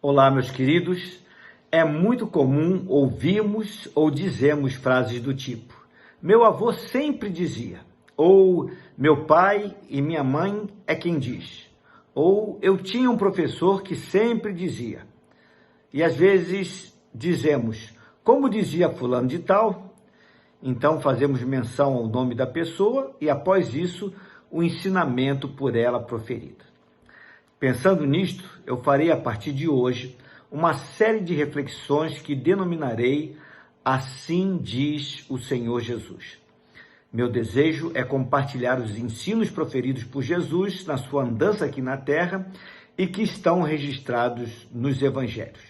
Olá, meus queridos. É muito comum ouvirmos ou dizermos frases do tipo: meu avô sempre dizia, ou meu pai e minha mãe é quem diz, ou eu tinha um professor que sempre dizia. E às vezes dizemos, como dizia fulano de tal, então fazemos menção ao nome da pessoa e após isso o ensinamento por ela proferido. Pensando nisto, eu farei a partir de hoje uma série de reflexões que denominarei Assim diz o Senhor Jesus. Meu desejo é compartilhar os ensinos proferidos por Jesus na sua andança aqui na terra e que estão registrados nos evangelhos.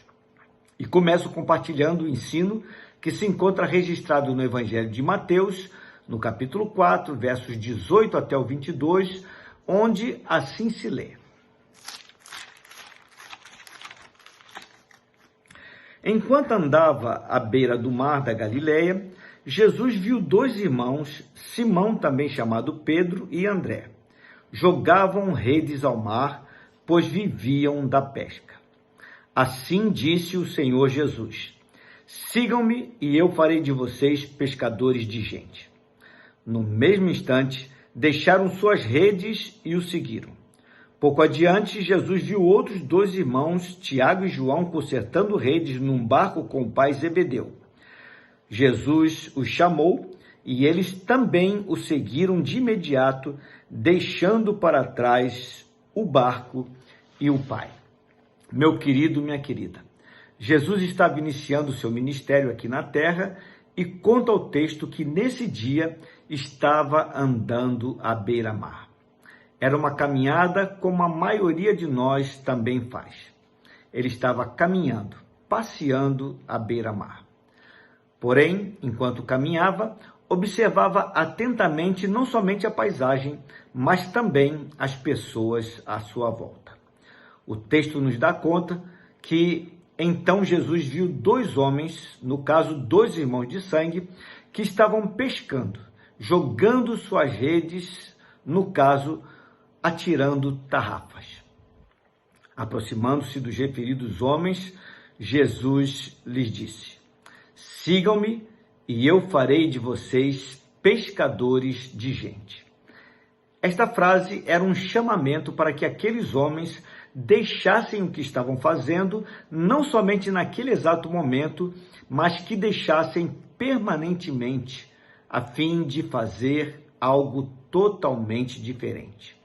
E começo compartilhando o ensino que se encontra registrado no Evangelho de Mateus, no capítulo 4, versos 18 até o 22, onde assim se lê. Enquanto andava à beira do mar da Galileia, Jesus viu dois irmãos, Simão, também chamado Pedro, e André. Jogavam redes ao mar, pois viviam da pesca. Assim disse o Senhor Jesus: sigam-me e eu farei de vocês pescadores de gente. No mesmo instante, deixaram suas redes e o seguiram. Pouco adiante, Jesus viu outros dois irmãos, Tiago e João, consertando redes num barco com o pai Zebedeu. Jesus os chamou e eles também o seguiram de imediato, deixando para trás o barco e o pai. Meu querido, minha querida, Jesus estava iniciando o seu ministério aqui na terra e conta o texto que nesse dia estava andando à beira-mar. Era uma caminhada como a maioria de nós também faz. Ele estava caminhando, passeando à beira-mar. Porém, enquanto caminhava, observava atentamente não somente a paisagem, mas também as pessoas à sua volta. O texto nos dá conta que então Jesus viu dois homens, no caso dois irmãos de sangue, que estavam pescando, jogando suas redes, no caso atirando tarrafas. Aproximando-se dos referidos homens, Jesus lhes disse: sigam-me e eu farei de vocês pescadores de gente. Esta frase era um chamamento para que aqueles homens deixassem o que estavam fazendo, não somente naquele exato momento, mas que deixassem permanentemente, a fim de fazer algo totalmente diferente.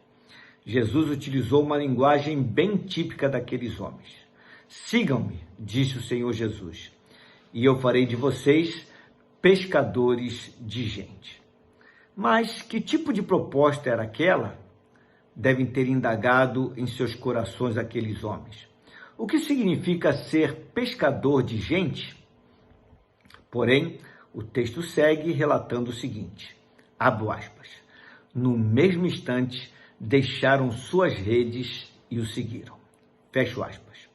Jesus utilizou uma linguagem bem típica daqueles homens. Sigam-me, disse o Senhor Jesus, e eu farei de vocês pescadores de gente. Mas que tipo de proposta era aquela? Devem ter indagado em seus corações aqueles homens. O que significa ser pescador de gente? Porém, o texto segue relatando o seguinte, abro aspas, no mesmo instante, deixaram suas redes e o seguiram. Fecho aspas.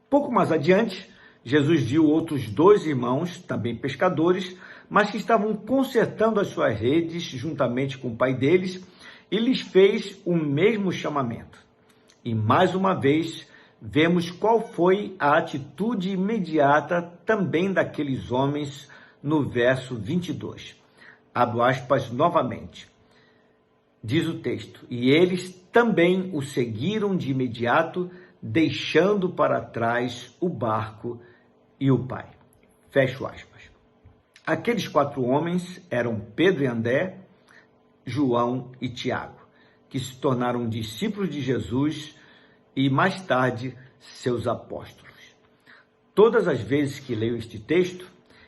Pouco mais adiante, Jesus viu outros dois irmãos, também pescadores, mas que estavam consertando as suas redes juntamente com o pai deles e lhes fez o mesmo chamamento. E mais uma vez, vemos qual foi a atitude imediata também daqueles homens no verso 22. Abro aspas novamente. Diz o texto, e eles também o seguiram de imediato, deixando para trás o barco e o pai. Fecho aspas. Aqueles quatro homens eram Pedro e André, João e Tiago, que se tornaram discípulos de Jesus e mais tarde seus apóstolos. Todas as vezes que leio este texto,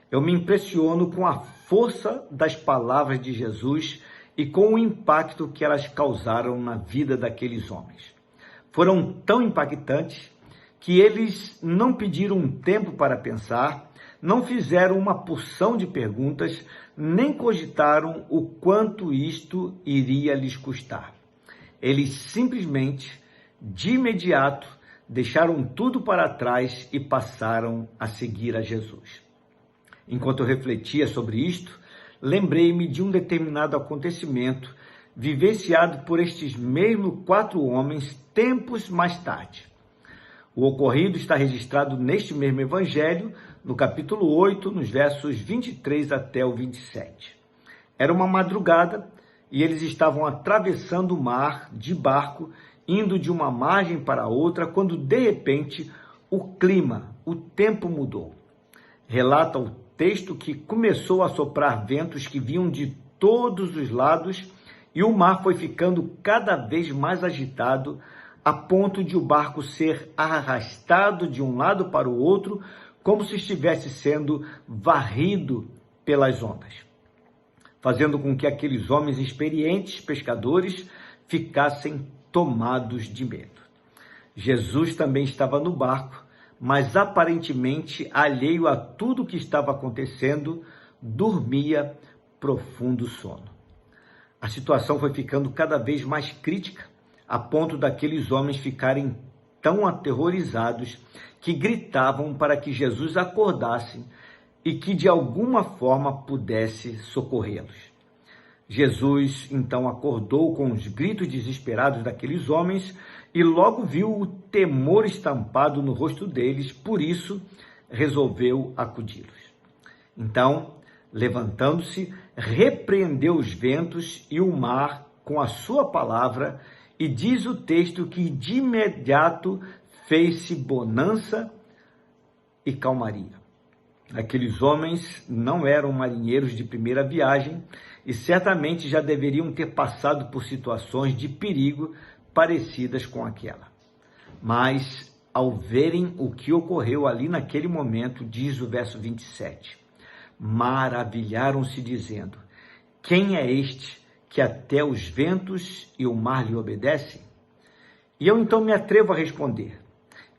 eu me impressiono com a força das palavras de Jesus e com o impacto que elas causaram na vida daqueles homens. Foram tão impactantes que eles não pediram um tempo para pensar, não fizeram uma porção de perguntas, nem cogitaram o quanto isto iria lhes custar. Eles simplesmente, de imediato, deixaram tudo para trás e passaram a seguir a Jesus. Enquanto eu refletia sobre isto, lembrei-me de um determinado acontecimento vivenciado por estes mesmos quatro homens tempos mais tarde. O ocorrido está registrado neste mesmo evangelho, no capítulo 8, nos versos 23 até o 27. Era uma madrugada e eles estavam atravessando o mar de barco, indo de uma margem para outra, quando de repente o tempo mudou. Relata o texto que começou a soprar ventos que vinham de todos os lados e o mar foi ficando cada vez mais agitado, a ponto de o barco ser arrastado de um lado para o outro, como se estivesse sendo varrido pelas ondas, fazendo com que aqueles homens experientes, pescadores, ficassem tomados de medo. Jesus também estava no barco, mas aparentemente alheio a tudo o que estava acontecendo, dormia profundo sono. A situação foi ficando cada vez mais crítica, a ponto daqueles homens ficarem tão aterrorizados que gritavam para que Jesus acordasse e que de alguma forma pudesse socorrê-los. Jesus então acordou com os gritos desesperados daqueles homens e logo viu o temor estampado no rosto deles, por isso resolveu acudi-los. Então, levantando-se, repreendeu os ventos e o mar com a sua palavra, e diz o texto que de imediato fez-se bonança e calmaria. Aqueles homens não eram marinheiros de primeira viagem e certamente já deveriam ter passado por situações de perigo parecidas com aquela. Mas, ao verem o que ocorreu ali naquele momento, diz o verso 27, maravilharam-se dizendo, quem é este que até os ventos e o mar lhe obedecem? E eu então me atrevo a responder,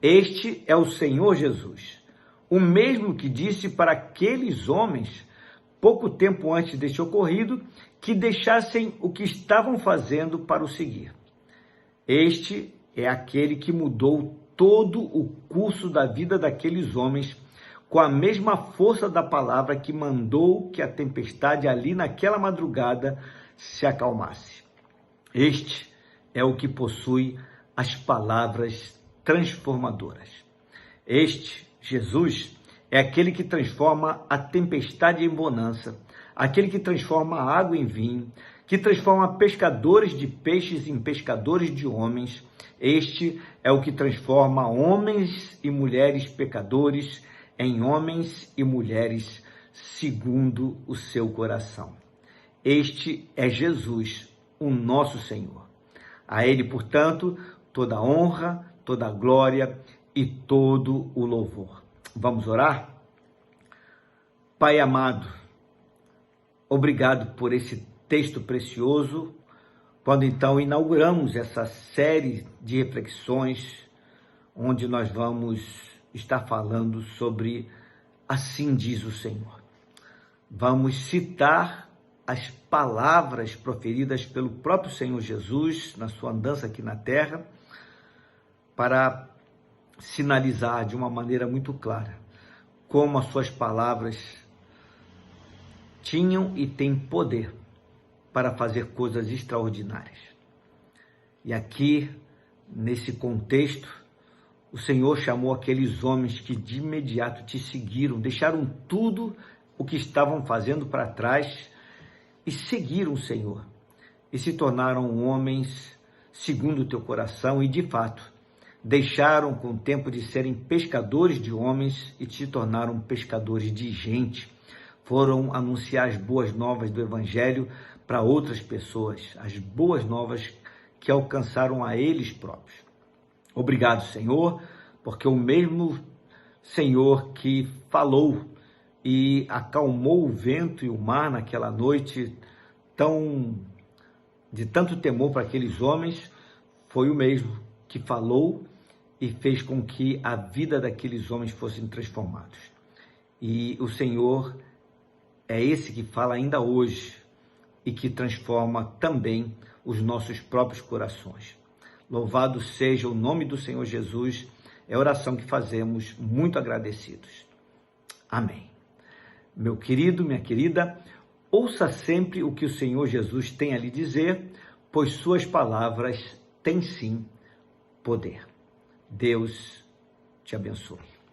este é o Senhor Jesus, o mesmo que disse para aqueles homens, pouco tempo antes deste ocorrido, que deixassem o que estavam fazendo para o seguir. Este é aquele que mudou todo o curso da vida daqueles homens com a mesma força da palavra que mandou que a tempestade ali naquela madrugada se acalmasse. Este é o que possui as palavras transformadoras. Este, Jesus, é aquele que transforma a tempestade em bonança, aquele que transforma a água em vinho, que transforma pescadores de peixes em pescadores de homens. Este é o que transforma homens e mulheres pecadores em homens e mulheres segundo o seu coração. Este é Jesus, o nosso Senhor. A Ele, portanto, toda a honra, toda a glória e todo o louvor. Vamos orar? Pai amado, obrigado por esse texto precioso, quando então inauguramos essa série de reflexões, onde nós vamos estar falando sobre assim diz o Senhor. Vamos citar as palavras proferidas pelo próprio Senhor Jesus na sua andança aqui na terra, para sinalizar de uma maneira muito clara como as suas palavras tinham e têm poder para fazer coisas extraordinárias. E aqui, nesse contexto, o Senhor chamou aqueles homens que de imediato te seguiram, deixaram tudo o que estavam fazendo para trás e seguiram o Senhor. E se tornaram homens segundo o teu coração e, de fato, deixaram com o tempo de serem pescadores de homens e se tornaram pescadores de gente. Foram anunciar as boas novas do Evangelho para outras pessoas, as boas novas que alcançaram a eles próprios. Obrigado, Senhor, porque o mesmo Senhor que falou e acalmou o vento e o mar naquela noite de tanto temor para aqueles homens, foi o mesmo que falou e fez com que a vida daqueles homens fossem transformados. E o Senhor é esse que fala ainda hoje e que transforma também os nossos próprios corações. Louvado seja o nome do Senhor Jesus, é a oração que fazemos muito agradecidos. Amém. Meu querido, minha querida, ouça sempre o que o Senhor Jesus tem a lhe dizer, pois suas palavras têm sim poder. Deus te abençoe.